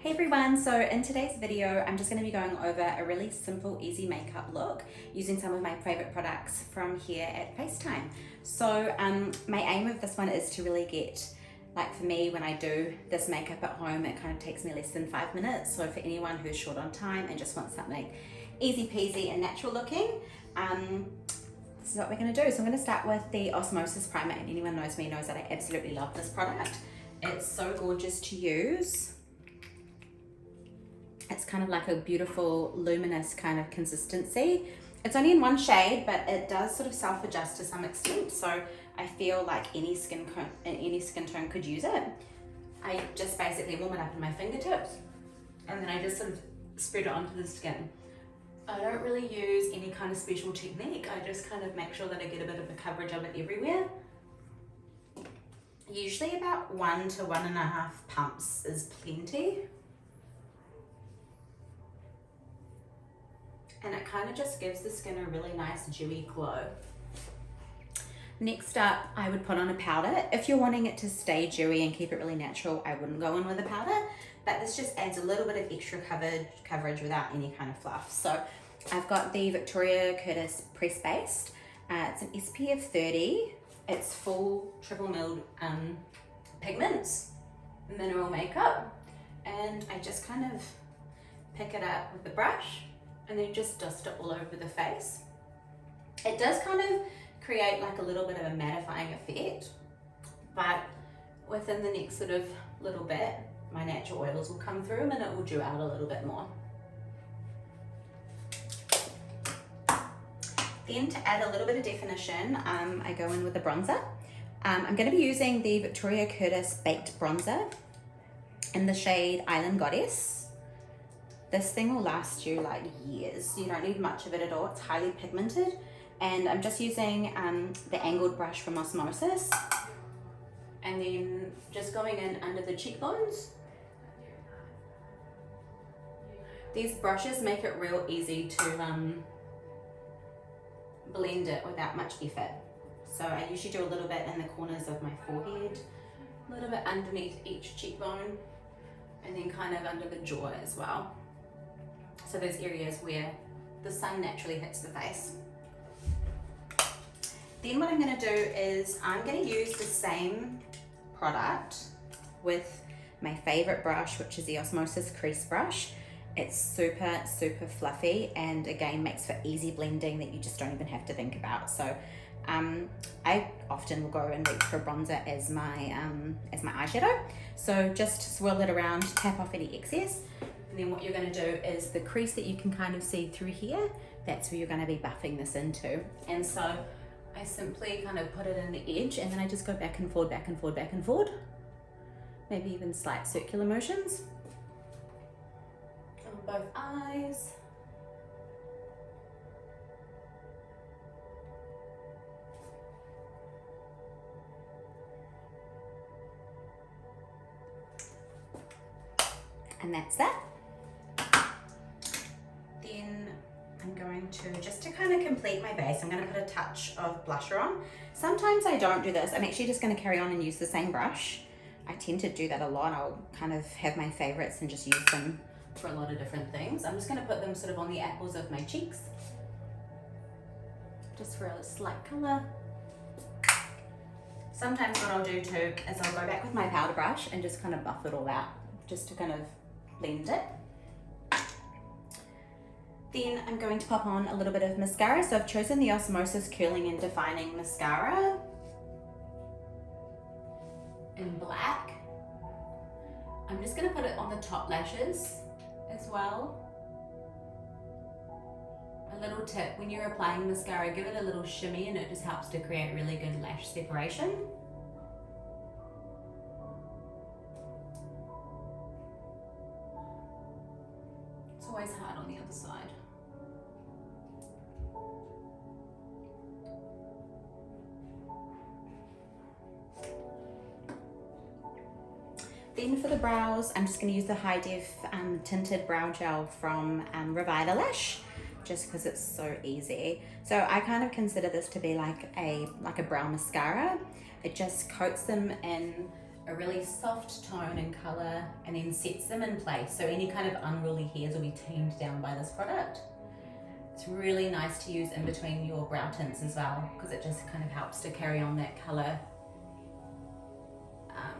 Hey everyone, so in today's video I'm just going to be going over a really simple easy makeup look using some of my favorite products from here at FaceTime. So my aim of this one is to really get, like for me when I do this makeup at home, it kind of takes me less than 5 minutes. So for anyone who's short on time and just wants something easy peasy and natural looking, this is what we're going to do. So I'm going to start with the OSMOSIS primer, and anyone knows me knows that I absolutely love this product. It's so gorgeous to use. It's kind of like a beautiful luminous kind of consistency. It's only in one shade, but it does sort of self-adjust to some extent. So I feel like any skin tone could use it. I just basically warm it up in my fingertips and then I just sort of spread it onto the skin. I don't really use any kind of special technique. I just kind of make sure that I get a bit of the coverage of it everywhere. Usually about 1 to 1.5 pumps is plenty. And it kind of just gives the skin a really nice dewy glow. Next up, I would put on a powder. If you're wanting it to stay dewy and keep it really natural, I wouldn't go in with a powder, but this just adds a little bit of extra coverage without any kind of fluff. So I've got the Victoria Curtis Press Based. It's an SPF 30. It's full triple milled pigments, mineral makeup, and I just kind of pick it up with the brush and then just dust it all over the face. It does kind of create like a little bit of a mattifying effect, but within the next sort of little bit, my natural oils will come through and it will dew out a little bit more. Then to add a little bit of definition, I go in with a bronzer. I'm going to be using the Victoria Curtis Baked Bronzer in the shade Island Goddess. This thing will last you like years. You don't need much of it at all. It's highly pigmented. And I'm just using the angled brush from OSMOSIS. And then just going in under the cheekbones. These brushes make it real easy to blend it without much effort. So I usually do a little bit in the corners of my forehead, a little bit underneath each cheekbone, and then kind of under the jaw as well. So those areas where the sun naturally hits the face. Then what I'm going to do is I'm going to use the same product with my favorite brush, which is the OSMOSIS crease brush. It's super, super fluffy and again makes for easy blending that you just don't even have to think about. So I often will go and reach for bronzer as my eyeshadow. So just swirl it around, tap off any excess. And then what you're going to do is the crease that you can kind of see through here, that's where you're going to be buffing this into. And so I simply kind of put it in the edge and then I just go back and forward, back and forward, back and forward. Maybe even slight circular motions on both eyes. And that's that. Then I'm going to, just to kind of complete my base, I'm going to put a touch of blusher on. Sometimes I don't do this. I'm actually just going to carry on and use the same brush. I tend to do that a lot. I'll kind of have my favorites and just use them for a lot of different things. I'm just going to put them sort of on the apples of my cheeks, just for a slight color. Sometimes what I'll do too is I'll go back with my powder brush and just kind of buff it all out, just to kind of blend it. Then I'm going to pop on a little bit of mascara. So I've chosen the OSMOSIS Curling and Defining Mascara in black. I'm just going to put it on the top lashes as well. A little tip, when you're applying mascara, give it a little shimmy and it just helps to create really good lash separation. It's always hard on the other side. Then for the brows, I'm just going to use the High Def Tinted Brow Gel from REVITALASH, just because it's so easy. So I kind of consider this to be like a brow mascara. It just coats them in a really soft tone and colour, and then sets them in place. So any kind of unruly hairs will be tamed down by this product. It's really nice to use in between your brow tints as well, because it just kind of helps to carry on that colour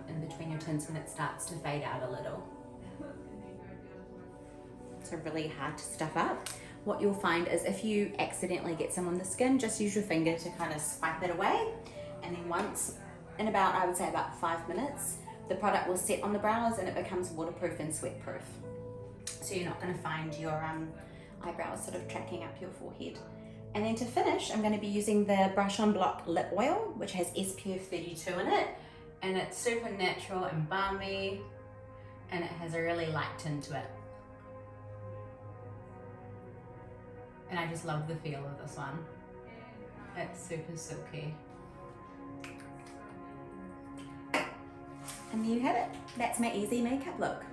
in between your tints when it starts to fade out a little. So really hard to stuff up. What you'll find is if you accidentally get some on the skin, just use your finger to kind of swipe it away. And then once, in about, I would say about 5 minutes, the product will set on the brows and it becomes waterproof and sweat proof. So you're not gonna find your eyebrows sort of tracking up your forehead. And then to finish, I'm gonna be using the Brush on Block Lip Oil, which has SPF 32 in it. And it's super natural and balmy, and it has a really light tint to it. And I just love the feel of this one. It's super silky. And there you have it. That's my easy makeup look.